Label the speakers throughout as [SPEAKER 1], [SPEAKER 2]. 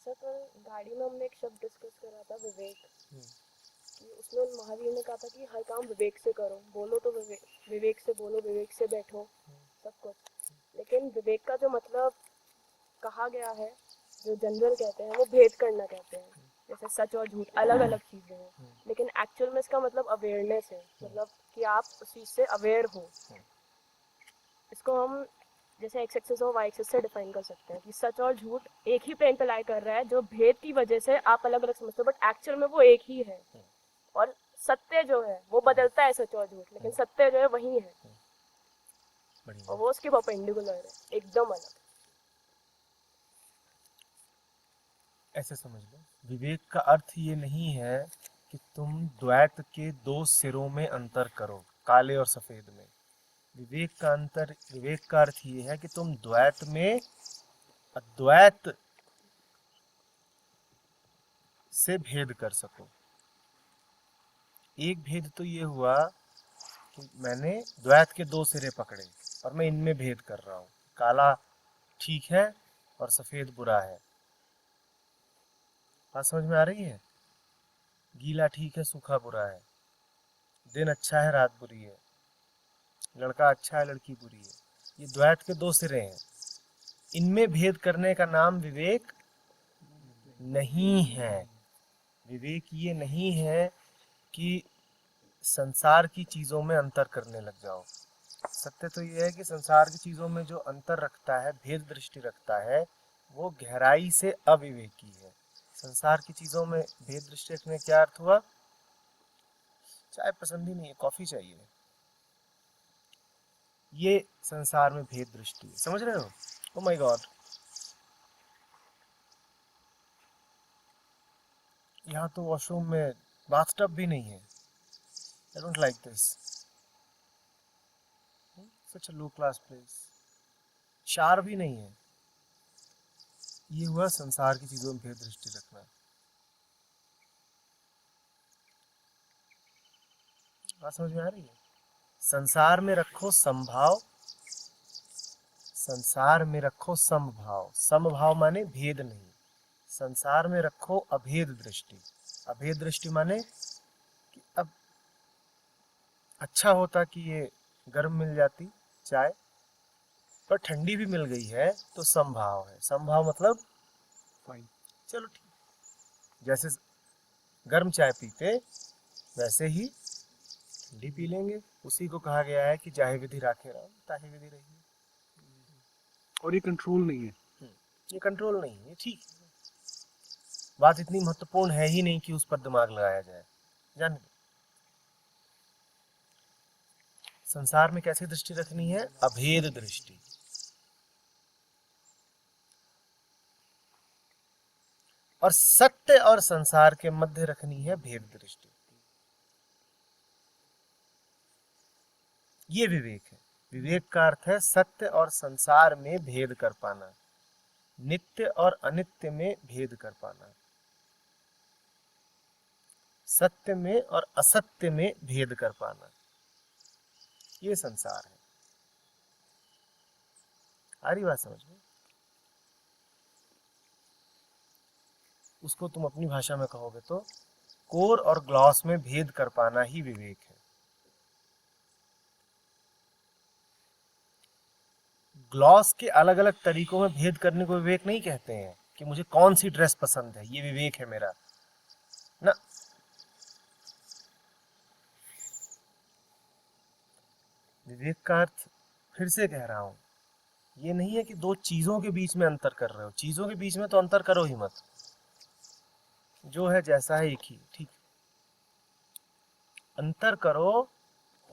[SPEAKER 1] Sir कल गाड़ी में हमने एक शब्द डिस्कस करा था, विवेक।
[SPEAKER 2] हम्म,
[SPEAKER 1] कि उसमें महावीर ने कहा था कि हर काम विवेक से करो, बोलो तो विवेक से बोलो, विवेक से बैठो, सब कुछ। लेकिन विवेक का जो मतलब कहा गया है, जो जनरल कहते हैं, वो भेद करना कहते हैं। जैसे सच और झूठ अलग अलग चीजें हैं, लेकिन एक्चुअल में इसका मतलब अवेयरनेस है। मतलब कि आप उस चीज से अवेयर हो। इसको हम जैसे एक्स एक्सेस और वाई एक्सेस से डिफाइन कर सकते हैं कि सच और झूठ एक ही प्लेन पे लाई कर रहा है, जो भेद की वजह से आप अलग अलग समझते हो, बट एक्चुअल में वो एक ही है। और सत्य जो है वो बदलता है, सच और झूठ, लेकिन सत्य जो है वही है। और
[SPEAKER 2] बढ़िया।
[SPEAKER 1] वो उसके परपेंडिकुलर है, एकदम अलग।
[SPEAKER 2] ऐसे समझ लो, विवेक का अर्थ ये नहीं है कि तुम द्वैत के दो सिरों में अंतर करो, काले और सफेद में। विवेक का अर्थ ये है कि तुम द्वैत में अद्वैत से भेद कर सको। एक भेद तो ये हुआ कि मैंने द्वैत के दो सिरे पकड़े और मैं इनमें भेद कर रहा हूँ। काला ठीक है और सफेद बुरा है। बात समझ में आ रही है? गीला ठीक है, सूखा बुरा है। दिन अच्छा है, रात बुरी है। लड़का अच्छा है, लड़की बुरी है। ये द्वैत के दो सिरे हैं। इनमें भेद करने का नाम विवेक नहीं है। विवेक ये नहीं है कि संसार की चीजों में अंतर करने लग जाओ। सत्य तो ये है कि संसार की चीजों में जो अंतर रखता है, भेद दृष्टि रखता है, वो गहराई से अविवेकी है। संसार की चीजों में भेद दृष्टि रखने का क्या अर्थ हुआ? चाय पसंद ही नहीं है, कॉफी चाहिए, ये संसार में भेद दृष्टि है। समझ रहे हो? ओ माय गॉड, यहाँ तो वॉशरूम में बाथटब भी नहीं है। I don't like this, such a low class place. चार भी नहीं है। ये हुआ संसार की चीजों में भेद दृष्टि रखना। बात समझ में आ रही है? संसार में रखो समभाव, संसार में रखो समभाव। समभाव माने भेद नहीं। संसार में रखो अभेद दृष्टि। अभेद दृष्टि माने कि अब अच्छा होता कि ये गर्म मिल जाती चाय, पर ठंडी भी मिल गई है तो समभाव है। समभाव मतलब फाइन, चलो ठीक। जैसे गर्म चाय पीते वैसे ही ठंडी पी लेंगे। उसी को कहा गया है कि जाहे विधि राखे राम ताहि विधि रही।
[SPEAKER 3] और ये कंट्रोल नहीं है।
[SPEAKER 2] ये कंट्रोल नहीं है, ठीक है। बात इतनी महत्वपूर्ण है ही नहीं कि उस पर दिमाग लगाया जाए। जान, संसार में कैसी दृष्टि रखनी है? अभेद दृष्टि। और सत्य और संसार के मध्य रखनी है भेद दृष्टि। ये विवेक है। विवेक का अर्थ है सत्य और संसार में भेद कर पाना, नित्य और अनित्य में भेद कर पाना, सत्य में और असत्य में भेद कर पाना। ये संसार है। आ रही बात समझ में? उसको तुम अपनी भाषा में कहोगे तो कोर और ग्लॉस में भेद कर पाना ही विवेक है। ग्लॉस के अलग अलग तरीकों में भेद करने को विवेक नहीं कहते हैं कि मुझे कौन सी ड्रेस पसंद है, ये विवेक है मेरा ना। विवेक का अर्थ फिर से कह रहा हूं, ये नहीं है कि दो चीजों के बीच में अंतर कर रहे हो। चीजों के बीच में तो अंतर करो ही मत, जो है जैसा है एक ही, ठीक। अंतर करो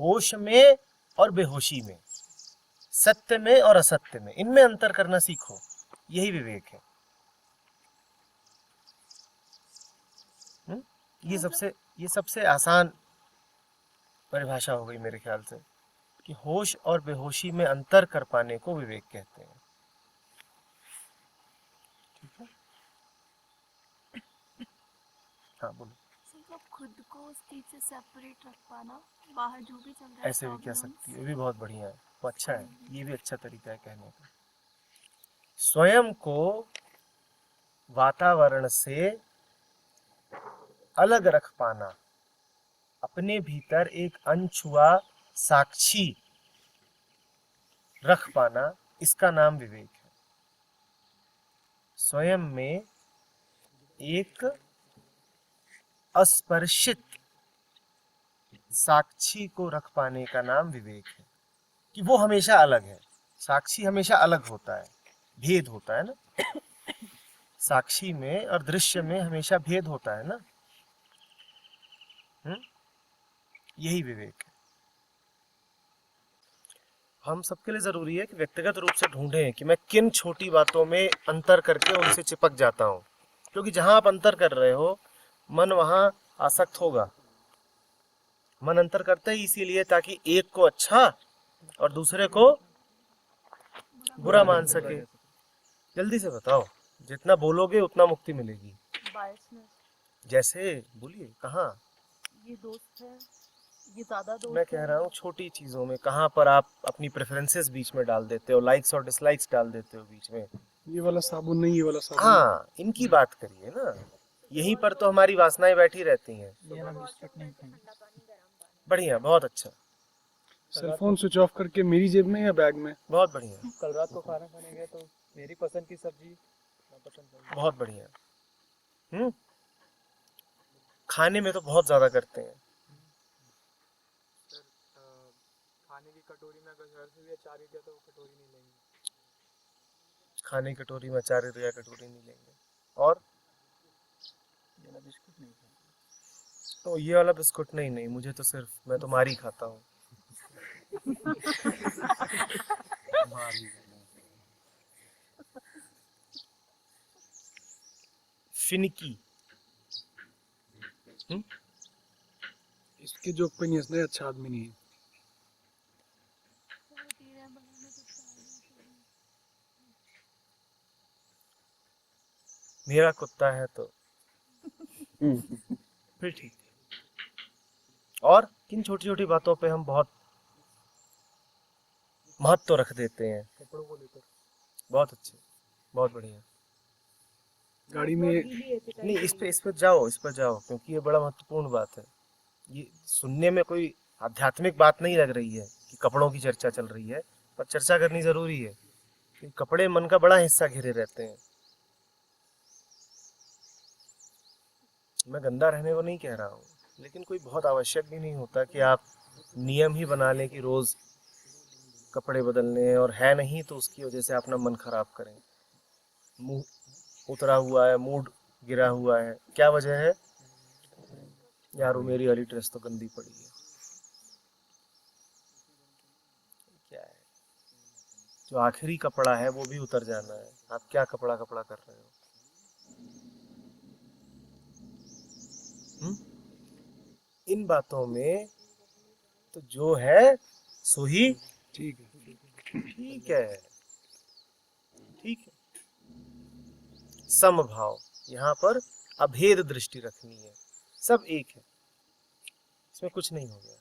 [SPEAKER 2] होश में और बेहोशी में, सत्य में और असत्य में, इनमें अंतर करना सीखो। यही विवेक है। हुँ? ये सबसे आसान परिभाषा हो गई मेरे ख्याल से कि होश और बेहोशी में अंतर कर पाने को विवेक कहते हैं। ठीक है, हाँ बोलो।
[SPEAKER 4] मतलब खुद को उस चीज से सेपरेट रख पाना, बाहर जो भी चल रहा है
[SPEAKER 2] ऐसे भी कह सकती है,
[SPEAKER 4] प्रॉब्लम्स।
[SPEAKER 2] ये भी बहुत बढ़िया है, वो अच्छा है। ये भी अच्छा तरीका है कहने का। स्वयं को वातावरण से अलग रख पाना, अपने भीतर एक अनछुआ साक्षी रख पाना, इसका नाम विवेक है। स्वयं में एक अस्पर्शित साक्षी को रख पाने का नाम विवेक है, कि वो हमेशा अलग है। साक्षी हमेशा अलग होता है, भेद होता है ना, साक्षी में और दृश्य में हमेशा भेद होता है ना। यही विवेक है। हम सबके लिए जरूरी है कि व्यक्तिगत रूप से ढूंढें कि मैं किन छोटी बातों में अंतर करके उनसे चिपक जाता हूं, क्योंकि जहां आप अंतर कर रहे हो मन वहां आसक्त होगा। मन अंतर करता ही इसीलिए ताकि एक को अच्छा और दूसरे को बुरा मान सके। जल्दी से बताओ, जितना बोलोगे उतना मुक्ति मिलेगी।
[SPEAKER 1] बायसनेस,
[SPEAKER 2] जैसे बोलिए, कहाँ?
[SPEAKER 1] ये दोस्त है, ये ज्यादा दोस्त
[SPEAKER 2] मैं कह रहा हूँ छोटी चीजों में कहाँ पर आप अपनी प्रेफरेंसेस बीच में डाल देते हो, लाइक्स और डिसलाइक्स डाल देते हो बीच में।
[SPEAKER 3] ये वाला साबुन नहीं, ये वाला साबुन।
[SPEAKER 2] हाँ, इनकी बात करिए ना, यहीं पर तो हमारी वासनाएं बैठी रहती हैं। बढ़िया, बहुत अच्छा,
[SPEAKER 3] सेल फोन स्विच ऑफ करके मेरी जेब में या बैग में?
[SPEAKER 2] बहुत बढ़िया,
[SPEAKER 5] कल रात को खाना खाने गए तो मेरी पसंद की सब्जी नापसंद बनी।
[SPEAKER 2] बहुत बढ़िया। खाने में तो बहुत ज्यादा करते हैं।
[SPEAKER 5] सर खाने की कटोरी में अगर घर से भी अचार ही दिया तो वो कटोरी नहीं लेंगे।
[SPEAKER 2] खाने की कटोरी में अचार या कटोरी नहीं लेंगे। और
[SPEAKER 5] मेरा बिस्कुट नहीं था।
[SPEAKER 2] तो ये वाला बिस्कुट नहीं, मुझे तो सिर्फ, मैं तो मारी खाता हूँ। फिनिकी।
[SPEAKER 3] इसके जो ओपिनियंस ने अच्छा आदमी नहीं है।
[SPEAKER 2] मेरा कुत्ता है तो फिर ठीक है। और किन छोटी छोटी बातों पे हम बहुत महत्व रख देते हैं।
[SPEAKER 5] कपड़ों को लेकर
[SPEAKER 2] बहुत अच्छे, बहुत बढ़िया।
[SPEAKER 3] गाड़ी में
[SPEAKER 2] नहीं, इस पे जाओ, क्योंकि ये बड़ा महत्वपूर्ण बात है। ये सुनने में कोई आध्यात्मिक बात नहीं लग रही है कि कपड़ों की चर्चा चल रही है, पर चर्चा करनी जरूरी है कि कपड़े मन का बड़ा हिस्सा घेरे रहते हैं। मैं गंदा रहने को नहीं कह रहा हूँ, लेकिन कोई बहुत आवश्यक भी नहीं होता कि आप नियम ही बना लें कि रोज कपड़े बदलने हैं, और है नहीं तो उसकी वजह से अपना मन खराब करें। मुंह उतरा हुआ है, मूड गिरा हुआ है, क्या वजह है? यार वो मेरी वाली ड्रेस तो गंदी पड़ी है। क्या है, जो आखिरी कपड़ा है वो भी उतर जाना है। आप क्या कपड़ा कपड़ा कर रहे हो? इन बातों में तो जो है सो ही
[SPEAKER 3] ठीक है।
[SPEAKER 2] ठीक है, ठीक है। समभाव, यहाँ पर अभेद दृष्टि रखनी है, सब एक है, इसमें कुछ नहीं हो गया।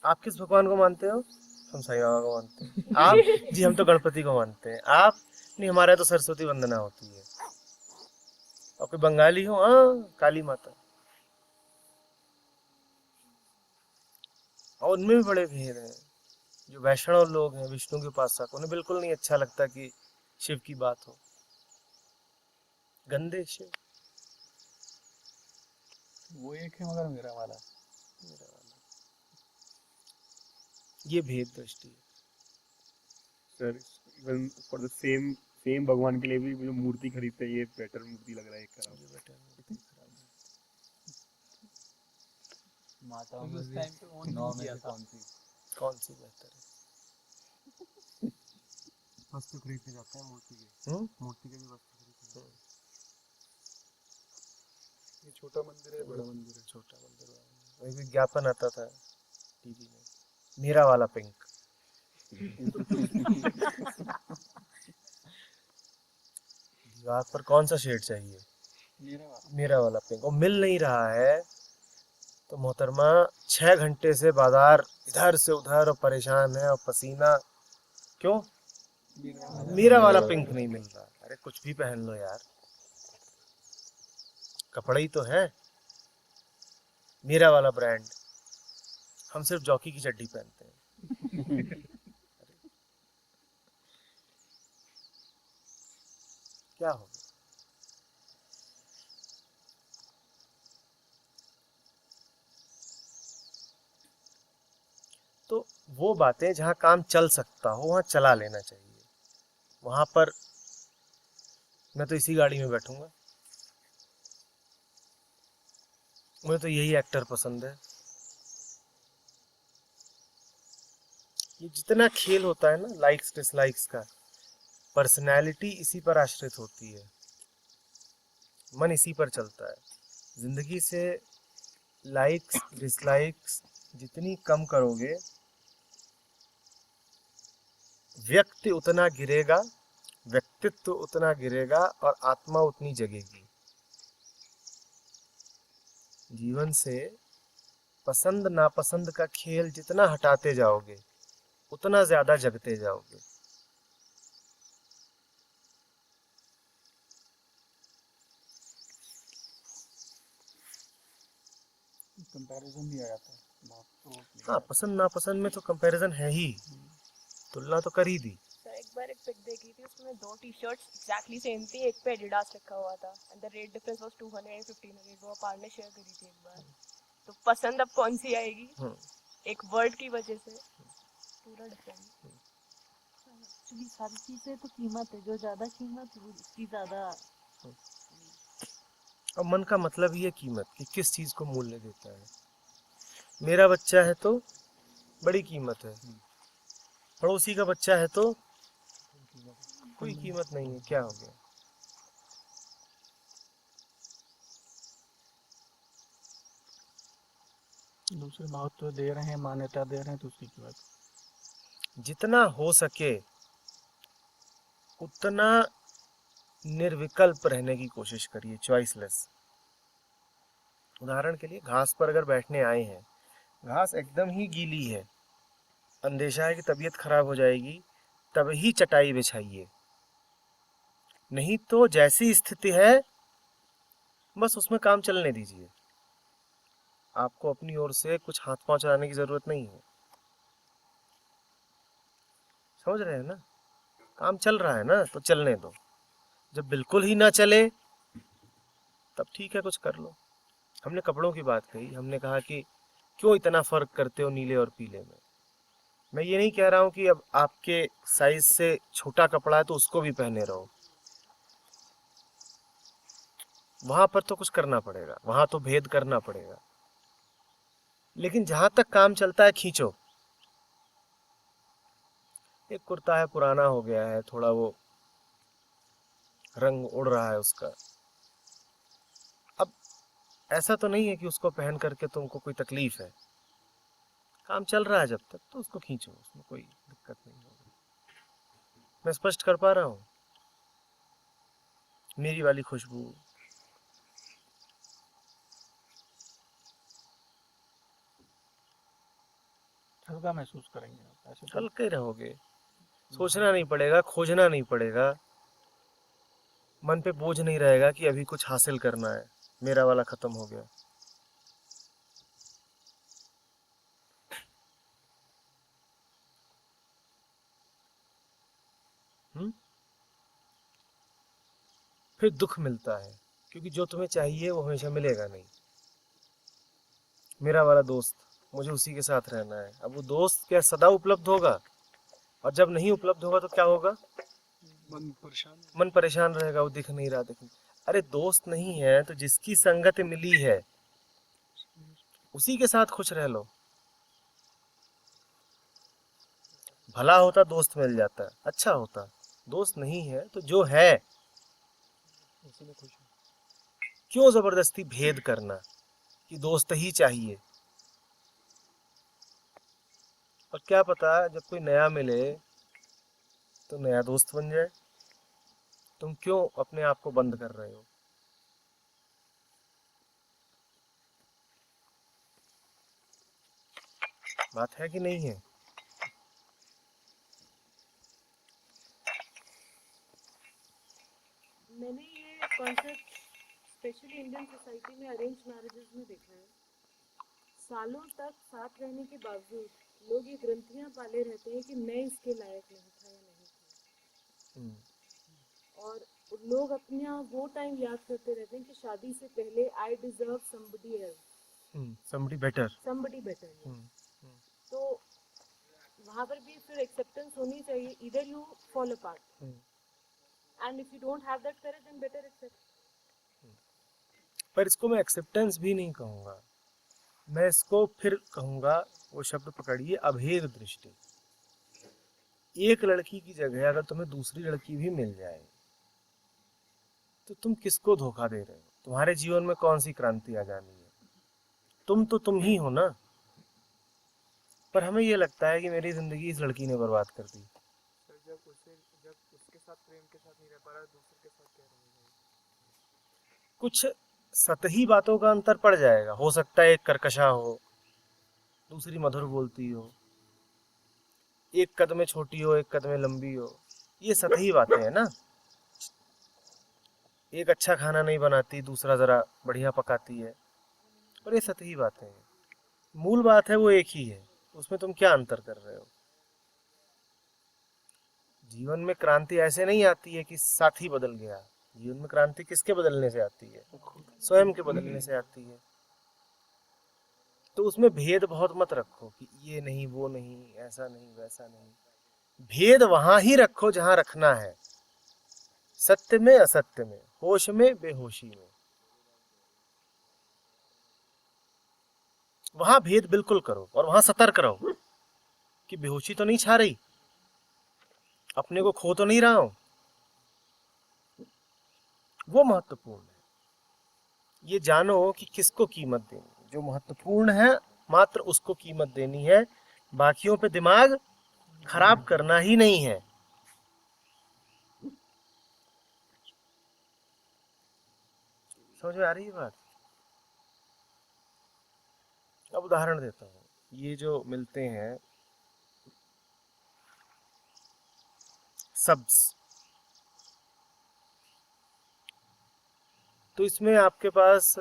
[SPEAKER 2] आप किस भगवान को मानते हो? हम साईं बाबा को मानते हैं। आप? जी हम तो गणपति को मानते हैं। आप? नहीं, हमारे यहाँ तो सरस्वती वंदना होती है। और कोई बंगाली हो? हाँ, काली माता। और उनमें भी बड़े भेद हैं। जो वैष्णव लोग हैं, विष्णु के उपासक, उन्हें बिल्कुल नहीं अच्छा लगता कि शिव की बात हो। गंदे शिव।
[SPEAKER 5] वो एक है मगर मेरा वाला
[SPEAKER 2] ये भेद दृष्टि है।
[SPEAKER 6] Sir even for the same भगवान के लिए भी जो मूर्ति खरीदते हैं, ये बेटर मूर्ति लग रहा है, एक खराब।
[SPEAKER 5] माता में उस टाइम पे ऑन नहीं किया था।
[SPEAKER 2] कौन सी बेहतर है?
[SPEAKER 6] वस्तु खरीदने जाते हैं मूर्ति के, मूर्ति के भी वस्तु खरीदते हैं।
[SPEAKER 3] ये छोटा मंदिर है, बड़ा मंदिर है।
[SPEAKER 2] छोटा मंदिर है। वही विज्ञापन आता था टीवी में, मेरा वाला पिंक। दीवार पर कौन सा शेड चाहिए? मेरा वाला पिंक। और मिल नहीं रहा है तो मोहतरमा 6 घंटे से बाजार इधर से उधर और परेशान है, और पसीना क्यों? मेरा वाला पिंक नहीं मिल रहा। अरे कुछ भी पहन लो यार, कपड़ा ही तो है मेरा वाला ब्रांड। हम सिर्फ जॉकी की चड्डी पहनते हैं। क्या हो गया? तो वो बातें जहाँ काम चल सकता हो वहाँ चला लेना चाहिए। वहां पर मैं तो इसी गाड़ी में बैठूंगा, मुझे तो यही एक्टर पसंद है। ये जितना खेल होता है ना लाइक्स डिसलाइक्स का, पर्सनैलिटी इसी पर आश्रित होती है, मन इसी पर चलता है। जिंदगी से लाइक्स डिसलाइक्स जितनी कम करोगे, व्यक्ति उतना गिरेगा, व्यक्तित्व उतना गिरेगा और आत्मा उतनी जगेगी। जीवन से पसंद नापसंद का खेल जितना हटाते जाओगे उतना ज्यादा जगते जाओगे।
[SPEAKER 3] कंपैरिजन नहीं आ जाता बात तो।
[SPEAKER 2] हाँ, पसंद नापसंद में तो कंपैरिजन है ही, तुलना तो कर ही दी।
[SPEAKER 1] सर एक बार एक पिक देखी थी, उसमें दो टी शर्ट्स एग्जैक्टली सेम थी, एक पे एडिडास लिखा हुआ था and the rate difference was 200 and 1500। वो अपार ने शेयर करी थी एक बार। तो पसंद अब कौन सी आएगी? एक वर्ड की वजह से पूरा डिफरेंट।
[SPEAKER 4] एक्चुअली सारी चीजें तो कीमत है, जो ज्यादा कीमत है उसकी ज्यादा।
[SPEAKER 2] और मन का मतलब ही है कीमत, कि किस चीज को मूल्य देता है। मेरा बच्चा है तो बड़ी कीमत है, पड़ोसी का बच्चा है तो कोई कीमत नहीं है। क्या हो गया?
[SPEAKER 3] दूसरे महत्व दे रहे हैं, मान्यता दे रहे हैं, तो उसकी क्या बात।
[SPEAKER 2] जितना हो सके उतना निर्विकल्प रहने की कोशिश करिए, चॉइसलेस। उदाहरण के लिए घास पर अगर बैठने आए हैं, घास एकदम ही गीली है, अंदेशा है कि तबीयत खराब हो जाएगी, तभी चटाई बिछाइए। नहीं तो जैसी स्थिति है बस उसमें काम चलने दीजिए। आपको अपनी ओर से कुछ हाथ पांव चलाने की जरूरत नहीं है। समझ रहे हैं ना? काम चल रहा है ना तो चलने दो। जब बिल्कुल ही ना चले तब ठीक है, कुछ कर लो। हमने कपड़ों की बात कही, हमने कहा कि क्यों इतना फर्क करते हो नीले और पीले में। मैं ये नहीं कह रहा हूं कि अब आपके साइज से छोटा कपड़ा है तो उसको भी पहने रहो। वहां पर तो कुछ करना पड़ेगा, वहां तो भेद करना पड़ेगा। लेकिन जहां तक काम चलता है खींचो। एक कुर्ता है, पुराना हो गया है थोड़ा, वो रंग उड़ रहा है उसका। अब ऐसा तो नहीं है कि उसको पहन करके तुमको कोई तकलीफ है। काम चल रहा है जब तक तो उसको खींचो, उसमें कोई दिक्कत नहीं होगी। मैं स्पष्ट कर पा रहा हूं? मेरी वाली खुशबू,
[SPEAKER 3] हल्का महसूस करेंगे आप ऐसे तो।
[SPEAKER 2] हल्के रहोगे, सोचना नहीं पड़ेगा, खोजना नहीं पड़ेगा, मन पे बोझ नहीं रहेगा कि अभी कुछ हासिल करना है, मेरा वाला खत्म हो गया। फिर दुख मिलता है, क्योंकि जो तुम्हें चाहिए वो हमेशा मिलेगा नहीं। मेरा वाला दोस्त, मुझे उसी के साथ रहना है। अब वो दोस्त क्या सदा उपलब्ध होगा? और जब नहीं उपलब्ध होगा तो क्या होगा? मन परेशान रहेगा, वो दिख नहीं रहा, अरे दोस्त नहीं है तो जिसकी संगत मिली है उसी के साथ खुश रह लो। भला होता दोस्त मिल जाता, अच्छा होता। दोस्त नहीं है तो जो है
[SPEAKER 3] उसी में खुश है।
[SPEAKER 2] क्यों जबरदस्ती भेद करना कि दोस्त ही चाहिए। और क्या पता जब कोई नया मिले तो नया दोस्त बन जाए। तुम क्यों अपने आप को बंद कर रहे हो? बात है कि नहीं है?
[SPEAKER 1] मैंने ये कॉन्सेप्ट स्पेशली इंडियन सोसाइटी में अरेंज मैरिजेस में देखा है। सालों तक साथ रहने के बावजूद लोग ये ग्रंथियां पाले रहते हैं कि मैं इसके लायक नहीं था या नहीं थी,
[SPEAKER 2] हम्म,
[SPEAKER 1] और लोग अपना वो टाइम याद करते रहते हैं कि शादी से पहले I deserve somebody else,
[SPEAKER 2] somebody better।
[SPEAKER 1] Somebody better.
[SPEAKER 2] Hmm,
[SPEAKER 1] तो वहाँ पर भी फिर एक्सेप्टेंस होनी चाहिए, इधर you fall apart,
[SPEAKER 2] hmm.
[SPEAKER 1] And if you don't have that courage then better accept.
[SPEAKER 2] पर इसको मैं एक्सेप्टेंस भी नहीं कहूँगा, मैं इसको फिर कहूँगा, वो शब्द पकड़िए, अभेद दृष्टि। एक लड़की की जगह अगर तुम्हें दूसरी लड़की भी मिल जाए तो तुम किसको धोखा दे रहे हो? तुम्हारे जीवन में कौन सी क्रांति आ जानी है? तुम ही हो ना। पर हमें ये लगता है कि मेरी जिंदगी इस लड़की ने बर्बाद कर दी।
[SPEAKER 5] सर जब उसके साथ प्रेम के साथ नहीं रह पा रहा, दूसरे के साथ क्या रहेगा?
[SPEAKER 2] कुछ सतही बातों का अंतर पड़ जाएगा। हो सकता है एक कर्कशा हो, दूसरी मधुर बोलती हो, एक कद में छोटी हो, एक कद में लंबी हो। ये सतही बातें हैं ना। एक अच्छा खाना नहीं बनाती, दूसरा जरा बढ़िया पकाती है, और ये सतही बातें हैं। मूल बात है वो एक ही है, उसमें तुम क्या अंतर कर रहे हो? जीवन में क्रांति ऐसे नहीं आती है कि साथी बदल गया। जीवन में क्रांति किसके बदलने से आती है? स्वयं के बदलने से आती है। तो उसमें भेद बहुत मत रखो कि ये नहीं, वो नहीं, ऐसा नहीं, वैसा नहीं। भेद वहां ही रखो जहां रखना है, सत्य में असत्य में, होश में बेहोशी में। वहां भेद बिल्कुल करो, और वहां सतर्क रहो कि बेहोशी तो नहीं छा रही, अपने को खो तो नहीं रहा हूं। वो महत्वपूर्ण है। ये जानो कि किसको कीमत देनी। जो महत्वपूर्ण है मात्र उसको कीमत देनी है, बाकियों पे दिमाग खराब करना ही नहीं है। समझ में आ रही है बात? अब उदाहरण देता हूं। ये जो मिलते हैं सब्स, तो इसमें आपके पास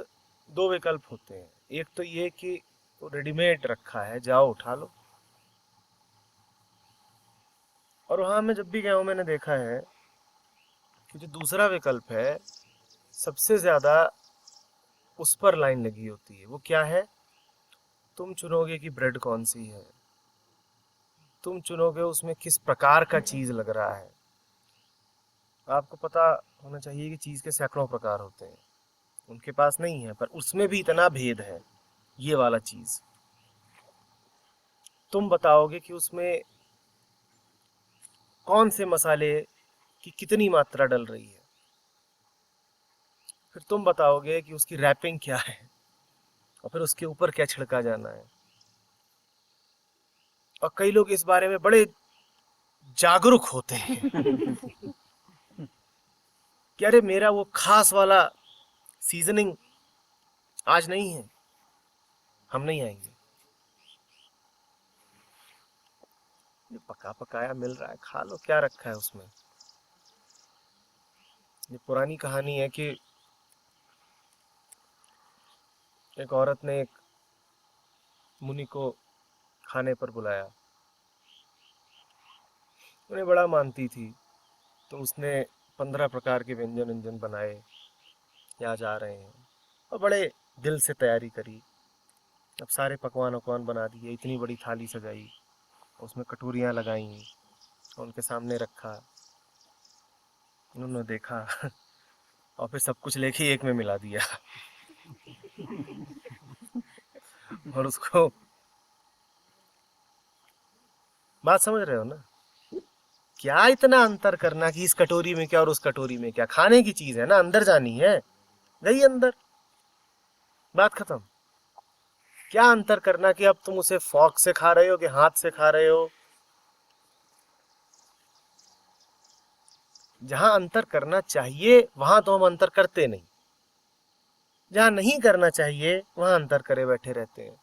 [SPEAKER 2] दो विकल्प होते हैं। एक तो ये कि रेडीमेड रखा है, जाओ उठा लो। और वहां मैं जब भी गया हूं मैंने देखा है कि जो दूसरा विकल्प है, सबसे ज्यादा उस पर लाइन लगी होती है। वो क्या है? तुम चुनोगे कि ब्रेड कौन सी है, तुम चुनोगे उसमें किस प्रकार का चीज लग रहा है। आपको पता होना चाहिए कि चीज के सैकड़ों प्रकार होते हैं, उनके पास नहीं है, पर उसमें भी इतना भेद है। ये वाला चीज तुम बताओगे कि उसमें कौन से मसाले की कितनी मात्रा डल रही है, फिर तुम बताओगे कि उसकी रैपिंग क्या है, और फिर उसके ऊपर क्या छिड़का जाना है। और कई लोग इस बारे में बड़े जागरूक होते हैं कि अरे मेरा वो खास वाला सीजनिंग आज नहीं है, हम नहीं आएंगे। ये पका पकाया मिल रहा है, खा लो, क्या रखा है उसमें। ये पुरानी कहानी है कि एक औरत ने एक मुनि को खाने पर बुलाया। उन्हें बड़ा मानती थी, तो उसने 15 प्रकार के व्यंजन बनाए, यहाँ जा रहे हैं, और बड़े दिल से तैयारी करी। अब सारे पकवान वकवान बना दिए, इतनी बड़ी थाली सजाई, उसमें कटोरियाँ लगाई, उनके सामने रखा। उन्होंने देखा और फिर सब कुछ लेके एक में मिला दिया और उसको, बात समझ रहे हो ना? क्या इतना अंतर करना कि इस कटोरी में क्या और उस कटोरी में क्या? खाने की चीज है ना, अंदर जानी है, गई अंदर, बात खत्म। क्या अंतर करना कि अब तुम उसे फॉर्क से खा रहे हो कि हाथ से खा रहे हो? जहां अंतर करना चाहिए वहां तो हम अंतर करते नहीं, जहां नहीं करना चाहिए वहां अंतर करे बैठे रहते हैं।